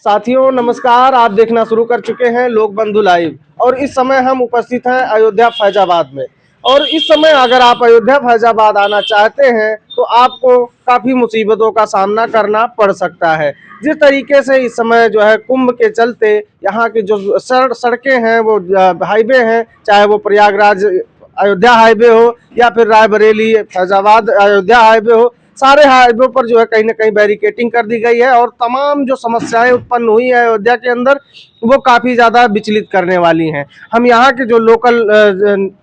साथियों नमस्कार, आप देखना शुरू कर चुके हैं लोक बंधु लाइव और इस समय हम उपस्थित हैं अयोध्या फैजाबाद में। और इस समय अगर आप अयोध्या फैजाबाद आना चाहते हैं तो आपको काफ़ी मुसीबतों का सामना करना पड़ सकता है। जिस तरीके से इस समय जो है कुंभ के चलते यहाँ की जो सड़कें हैं वो हाईवे हैं, चाहे वो प्रयागराज अयोध्या हाईवे हो या फिर रायबरेली फैजाबाद अयोध्या हाईवे हो, सारे हाईवे पर जो है कहीं ना कहीं बैरिकेटिंग कर दी गई है और तमाम जो समस्याएं उत्पन्न हुई है अयोध्या के अंदर वो काफ़ी ज़्यादा विचलित करने वाली हैं। हम यहाँ के जो लोकल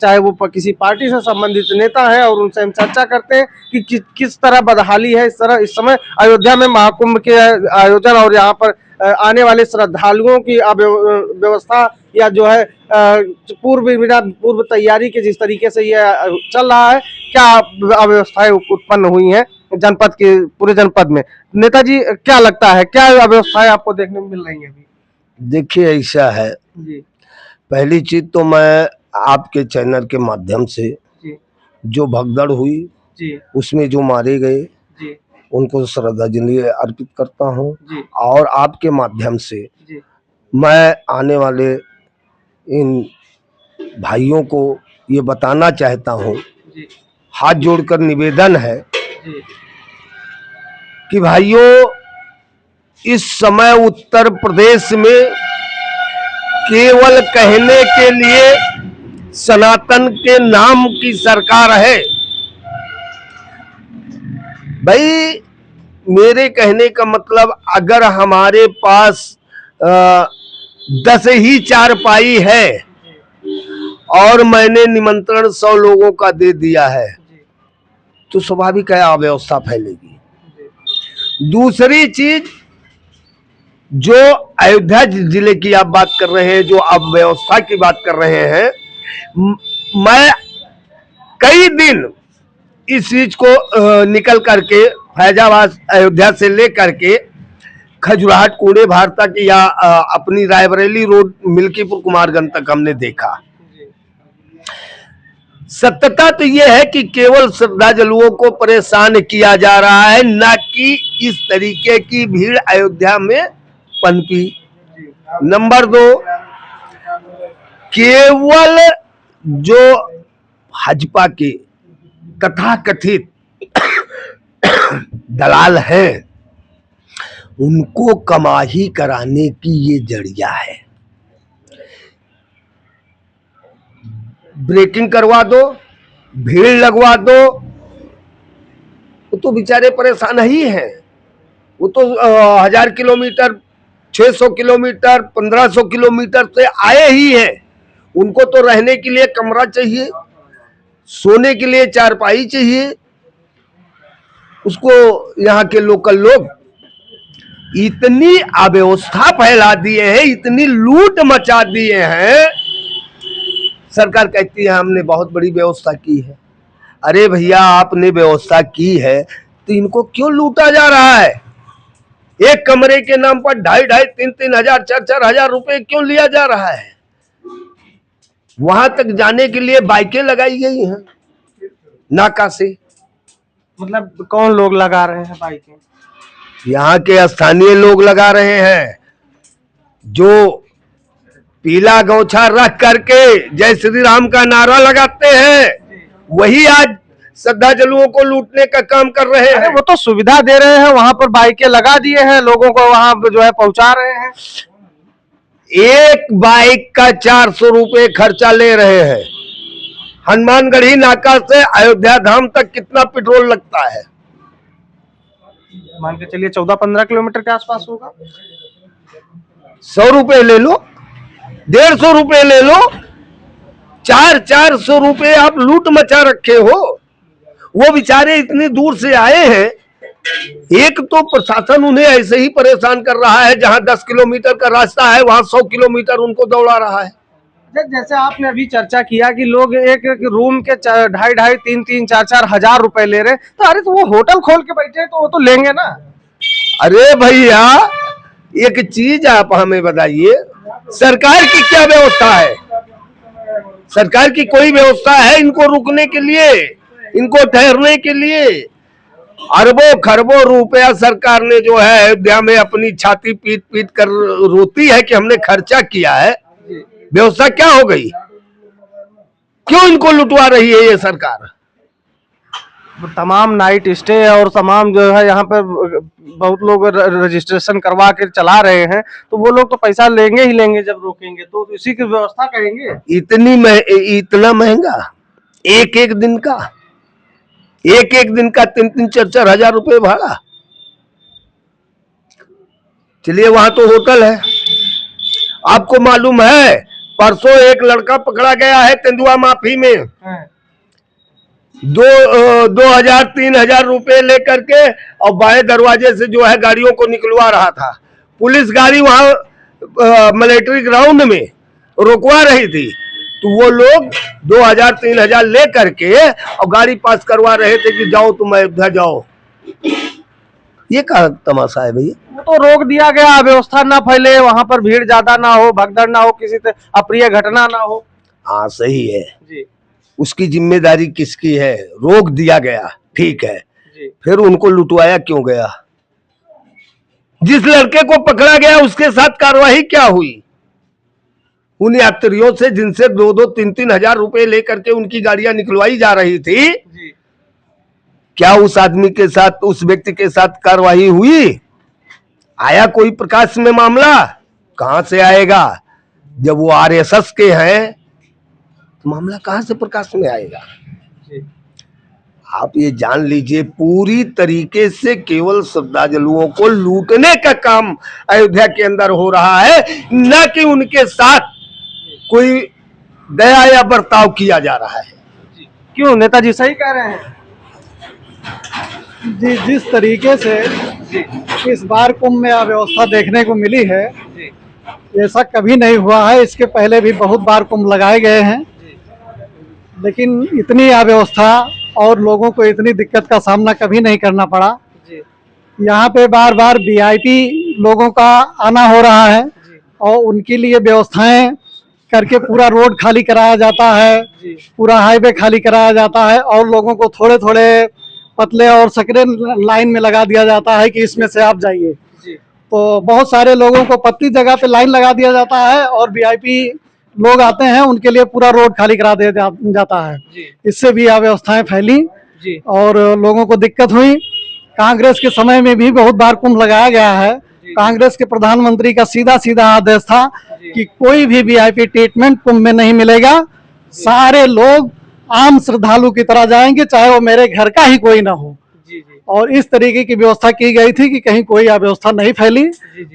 चाहे वो किसी पार्टी से संबंधित नेता हैं और उनसे हम चर्चा करते हैं कि किस तरह बदहाली है इस समय अयोध्या में महाकुंभ के आयोजन और यहाँ पर आने वाले श्रद्धालुओं की व्यवस्था या जो है पूर्व तैयारी के जिस तरीके से ये चल रहा है, क्या अव्यवस्थाएं उत्पन्न हुई हैं जनपद के पूरे जनपद में। नेताजी क्या लगता है, क्या अव्यवस्थाएं आपको देखने को मिल रही हैं अभी? देखिए ऐसा है जी पहली चीज तो मैं आपके चैनल के माध्यम से जी जो भगदड़ हुई जी उसमें जो मारे गए जी उनको श्रद्धांजलि अर्पित करता हूं जी और आपके माध्यम से जी मैं आने वाले इन भाइयों को ये बताना चाहता हूं, जी हाथ जोड़कर निवेदन है जी कि भाइयों इस समय उत्तर प्रदेश में केवल कहने के लिए सनातन के नाम की सरकार है। भाई मेरे कहने का मतलब अगर हमारे पास 10 ही चारपाई है और मैंने निमंत्रण 100 लोगों का दे दिया है तो स्वाभाविक है अव्यवस्था फैलेगी। दूसरी चीज जो अयोध्या जिले की आप बात कर रहे हैं, जो अव्यवस्था की बात कर रहे हैं, मैं कई दिन इस चीज को निकल करके फैजाबाद अयोध्या से लेकर के खजुराहट कूड़े भार तक या अपनी रायबरेली रोड मिल्कीपुर कुमारगंज तक हमने देखा। सत्यता तो यह है कि केवल श्रद्धालुओं को परेशान किया जा रहा है, न कि इस तरीके की भीड़ अयोध्या में पनपी। नंबर 2, केवल जो भाजपा के तथाकथित दलाल हैं उनको कमाही कराने की ये जरिया है। ब्रेकिंग करवा दो, भीड़ लगवा दो, वो तो बेचारे परेशान ही हैं। वो तो 1000 किलोमीटर 600 किलोमीटर 1500 किलोमीटर से आए ही हैं। उनको तो रहने के लिए कमरा चाहिए, सोने के लिए चारपाई चाहिए। उसको यहाँ के लोकल लोग इतनी अव्यवस्था फैला दिए हैं, इतनी लूट मचा दिए हैं। सरकार कहती है हमने बहुत बड़ी व्यवस्था की है। अरे भैया आपने व्यवस्था की है तो इनको क्यों लूटा जा रहा है? एक कमरे के नाम पर 2,500, 3,000, 4,000 रुपए क्यों लिया जा रहा है? वहां तक जाने के लिए बाइकें लगाई गई हैं नाका से। मतलब कौन लोग लगा रहे हैं बाइकें? यहाँ के स्थानीय लोग लगा रहे हैं, जो पीला गौछा रख करके जय श्री राम का नारा लगाते हैं, वही आज श्रद्धालुओं को लूटने का काम कर रहे हैं। वो तो सुविधा दे रहे हैं, वहां पर बाइकें लगा दिए हैं, लोगों को वहां जो है पहुंचा रहे हैं। एक बाइक का 400 रुपए खर्चा ले रहे हैं। हनुमानगढ़ी नाका से अयोध्या धाम तक कितना पेट्रोल लगता है? मान के चलिए 14-15 किलोमीटर के आसपास होगा। 100 रुपए ले लो, 150 रुपए ले लो, 400 रुपए आप लूट मचा रखे हो। वो बेचारे इतनी दूर से आए हैं। एक तो प्रशासन उन्हें ऐसे ही परेशान कर रहा है, जहां 10 किलोमीटर का रास्ता है वहां 100 किलोमीटर उनको दौड़ा रहा है। जैसे आपने अभी चर्चा किया कि लोग एक रूम के 2,500, 3,000, 4,000 हजार रुपए ले रहे हैं, तो अरे तो वो होटल खोल के बैठे हैं तो वो तो लेंगे ना। अरे भैया एक चीज आप हमें बताइए, सरकार की क्या व्यवस्था है? सरकार की कोई व्यवस्था है इनको रुकने के लिए, इनको ठहरने के लिए? अरबों खरबों रुपया सरकार ने जो है अयोध्या में अपनी छाती पीट पीट कर रोती है कि हमने खर्चा किया है। व्यवस्था क्या हो गई? क्यों इनको लुटवा रही है ये सरकार? तमाम नाइट स्टे और तमाम जो है यहाँ पर बहुत लोग रजिस्ट्रेशन करवा के चला रहे हैं, तो वो लोग तो पैसा लेंगे ही लेंगे जब रोकेंगे, तो इसी की व्यवस्था करेंगे। इतना महंगा एक एक दिन का 3-3, 4-4 हजार रुपए भाड़ा। चलिए वहां तो होटल है। आपको मालूम है परसों एक लड़का पकड़ा गया है तेंदुआ माफी में। 2,000-3,000 रुपए लेकर के और बाएं दरवाजे से जो है गाड़ियों को निकलवा रहा था। पुलिस गाड़ी वहां मिलिट्री ग्राउंड में रोकवा रही थी, तो वो लोग 2,000-3,000 ले करके और गाड़ी पास करवा रहे थे कि जाओ तुम अयोध्या जाओ। ये क्या तमाशा है भैया? वो तो रोक दिया गया, व्यवस्था ना फैले, वहां पर भीड़ ज्यादा ना हो, भगदड़ ना हो, किसी से अप्रिय घटना ना हो। हाँ सही है जी। उसकी जिम्मेदारी किसकी है? रोक दिया गया, ठीक है जी। फिर उनको लुटवाया क्यों गया? जिस लड़के को पकड़ा गया उसके साथ कार्रवाई क्या हुई? उन यात्रियों से जिनसे 2-2, 3-3 हजार रुपए लेकर के उनकी गाड़ियां निकलवाई जा रही थी जी। क्या उस आदमी के साथ, उस व्यक्ति के साथ कार्रवाई हुई? आया कोई प्रकाश में मामला? कहां से आएगा? जब वो आरएसएस के हैं तो मामला कहां से प्रकाश में आएगा? जी। आप ये जान लीजिए पूरी तरीके से केवल श्रद्धालुओं को लूटने का काम अयोध्या के अंदर हो रहा है, न कि उनके साथ कोई दया या बर्ताव किया जा रहा है। क्यों नेताजी सही कह रहे हैं? जी, जिस तरीके से इस बार कुंभ में अव्यवस्था देखने को मिली है, ऐसा कभी नहीं हुआ है। इसके पहले भी बहुत बार कुंभ लगाए गए हैं, लेकिन इतनी अव्यवस्था और लोगों को इतनी दिक्कत का सामना कभी नहीं करना पड़ा। यहाँ पे बार बार वीआईपी लोगों का आना हो रहा है और उनके लिए व्यवस्थाएं करके पूरा रोड खाली कराया जाता है, पूरा हाईवे खाली कराया जाता है और लोगों को थोड़े थोड़े पतले और सकरे लाइन में लगा दिया जाता है कि इसमें से आप जाइए। तो बहुत सारे लोगों को पतली जगह पे लाइन लगा दिया जाता है और वीआईपी लोग आते हैं उनके लिए पूरा रोड खाली करा दिया जाता है। इससे भी अव्यवस्थाएं फैली और लोगों को दिक्कत हुई। कांग्रेस के समय में भी बहुत बार कुंभ लगाया गया है। कांग्रेस के प्रधानमंत्री का सीधा सीधा आदेश था कि कोई भी वीआईपी ट्रीटमेंट कुंभ में नहीं मिलेगा, सारे लोग आम श्रद्धालु की तरह जाएंगे, चाहे वो मेरे घर का ही कोई ना हो। और इस तरीके की व्यवस्था की गई थी कि कहीं कोई अव्यवस्था नहीं फैली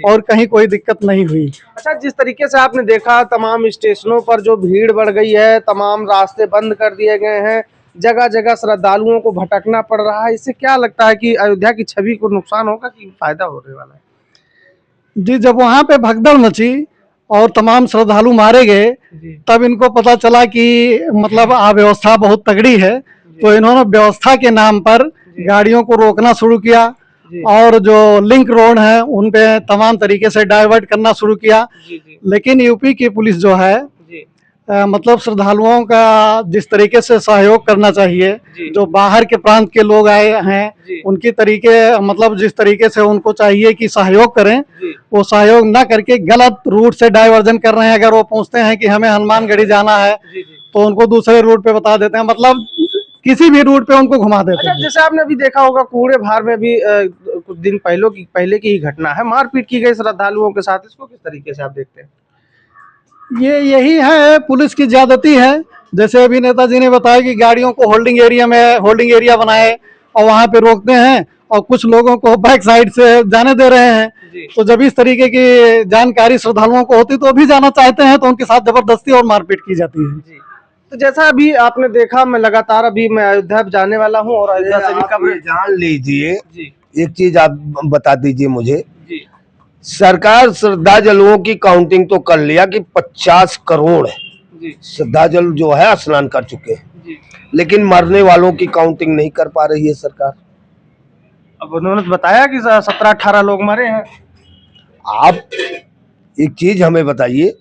और कहीं कोई दिक्कत नहीं हुई। अच्छा, जिस तरीके से आपने देखा तमाम स्टेशनों पर जो भीड़ बढ़ गई है, तमाम रास्ते बंद कर दिए गए हैं, जगह जगह श्रद्धालुओं को भटकना पड़ रहा है, इससे क्या लगता है कि अयोध्या की छवि को नुकसान होगा कि फायदा होने वाला है? जी, जब वहाँ पे भगदड़ मची और तमाम श्रद्धालु मारे गए, तब इनको पता चला कि मतलब अव्यवस्था बहुत तगड़ी है, तो इन्होंने व्यवस्था के नाम पर गाड़ियों को रोकना शुरू किया और जो लिंक रोड है उन पे तमाम तरीके से डाइवर्ट करना शुरू किया। लेकिन यूपी की पुलिस जो है मतलब श्रद्धालुओं का जिस तरीके से सहयोग करना चाहिए, जो बाहर के प्रांत के लोग आए हैं उनकी तरीके मतलब जिस तरीके से उनको चाहिए कि सहयोग करें, वो सहयोग ना करके गलत रूट से डाइवर्जन कर रहे हैं। अगर वो पूछते हैं कि हमें हनुमानगढ़ी जाना है तो उनको दूसरे रूट पे बता देते हैं, मतलब किसी भी रूट पे उनको घुमा देते हैं। जैसे आपने भी देखा होगा कूड़े भार में भी कुछ दिन पहले की ही घटना है, मारपीट की गई श्रद्धालुओं के साथ, इसको किस तरीके से आप देखते हैं? यही है, पुलिस की ज्यादती है। जैसे अभी नेताजी ने बताया कि गाड़ियों को होल्डिंग एरिया बनाए और वहाँ पे रोकते हैं और कुछ लोगों को बैक साइड से जाने दे रहे हैं। तो जब इस तरीके की जानकारी श्रद्धालुओं को होती तो भी जाना चाहते हैं तो उनके साथ जबरदस्ती और मारपीट की जाती है। तो जैसा अभी आपने देखा, मैं लगातार अभी मैं अयोध्या जाने वाला हूँ और अयोध्या से भी खबर जान लीजिए। एक चीज आप बता दीजिए मुझे, सरकार श्रद्धालुओं की काउंटिंग तो कर लिया कि 50 करोड़ श्रद्धालु जो है स्नान कर चुके हैं, लेकिन मरने वालों की काउंटिंग नहीं कर पा रही है सरकार। अब उन्होंने बताया कि 17-18 लोग मरे हैं। आप एक चीज हमें बताइए,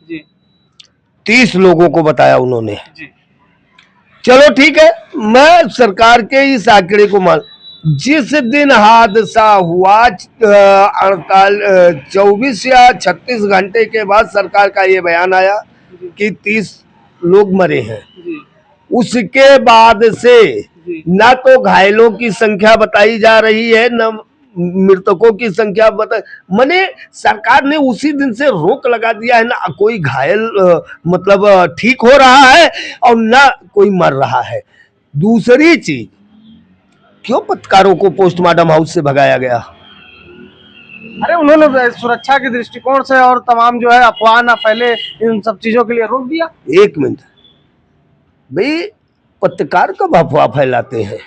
30 लोगों को बताया उन्होंने। चलो ठीक है, मैं सरकार के इस आंकड़े को मान, जिस दिन हादसा हुआ 24 या 36 घंटे के बाद सरकार का ये बयान आया कि 30 लोग मरे हैं। उसके बाद से न तो घायलों की संख्या बताई जा रही है, न मृतकों की संख्या मने सरकार ने उसी दिन से रोक लगा दिया है, ना कोई घायल मतलब ठीक हो रहा है और ना कोई मर रहा है। दूसरी चीज, क्यों पत्रकारों को पोस्टमार्टम हाउस से भगाया गया? अरे उन्होंने सुरक्षा के दृष्टिकोण से और तमाम जो है अफवाह ना फैले, इन सब चीजों के लिए रोक दिया। एक मिनट भाई, पत्रकार कब अफवाह फैलाते हैं?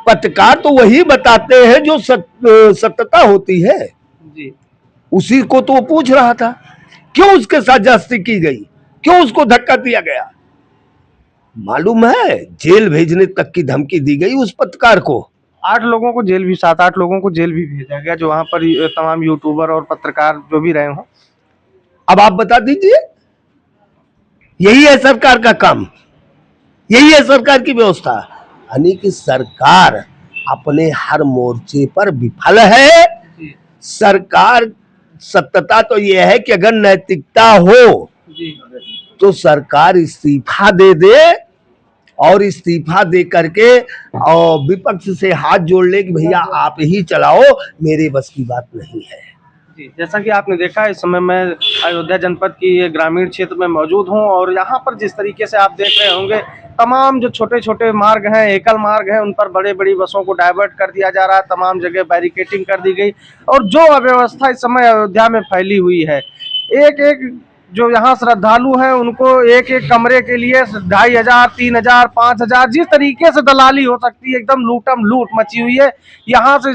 पत्रकार तो वही बताते हैं जो सत्यता होती है जी। उसी को तो पूछ रहा था, क्यों उसके साथ ज्यादती की गई, क्यों उसको धक्का दिया गया? मालूम है जेल भेजने तक की धमकी दी गई उस पत्रकार को। 8 लोगों को जेल भी, 7-8 लोगों को जेल भी भेजा गया, जो वहां पर तमाम यूट्यूबर और पत्रकार जो भी रहे हों। अब आप बता दीजिए, यही है सरकार का काम, यही है सरकार की व्यवस्था। यानी कि सरकार अपने हर मोर्चे पर विफल है। सरकार सत्यता तो यह है कि अगर नैतिकता हो तो सरकार इस्तीफा दे दे और इस्तीफा दे करके और विपक्ष से हाथ जोड़ ले कि भैया आप ही चलाओ, मेरे बस की बात नहीं है। जी, जैसा कि आपने देखा, इस समय मैं अयोध्या जनपद की ये ग्रामीण क्षेत्र में मौजूद हूं और यहाँ पर जिस तरीके से आप देख रहे होंगे, तमाम जो छोटे छोटे मार्ग हैं, एकल मार्ग हैं, उन पर बड़े बड़ी बसों को डाइवर्ट कर दिया जा रहा है, तमाम जगह बैरिकेटिंग कर दी गई और जो अव्यवस्था इस समय अयोध्या में फैली हुई है, एक एक जो यहाँ श्रद्धालु हैं उनको एक एक कमरे के लिए 2500, 3000, 5000, जिस तरीके से दलाली हो सकती है, एकदम लूटम लूट मची हुई है। यहाँ से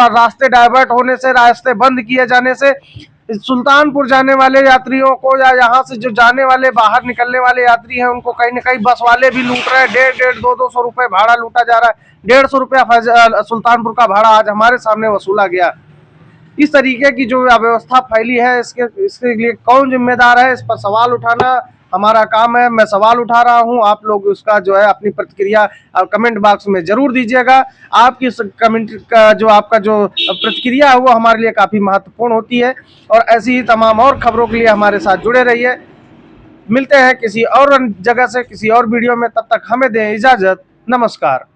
रास्ते डाइवर्ट होने से, रास्ते बंद किए जाने से सुल्तानपुर जाने वाले यात्रियों को या यहाँ से जो जाने वाले बाहर निकलने वाले यात्री हैं उनको कहीं ना कहीं बस वाले भी लूट रहे हैं। 150, 200 रुपए भाड़ा लूटा जा रहा है। 150 रुपया सुल्तानपुर का भाड़ा आज हमारे सामने वसूला गया। इस तरीके की जो अव्यवस्था फैली है, इसके लिए कौन जिम्मेदार है, इस पर सवाल उठाना हमारा काम है। मैं सवाल उठा रहा हूं, आप लोग उसका जो है अपनी प्रतिक्रिया कमेंट बॉक्स में जरूर दीजिएगा। आपकी कमेंट का जो आपका जो प्रतिक्रिया है वो हमारे लिए काफी महत्वपूर्ण होती है और ऐसी ही तमाम और खबरों के लिए हमारे साथ जुड़े रहिए। मिलते हैं किसी और जगह से किसी और वीडियो में, तब तक हमें दें इजाजत। नमस्कार।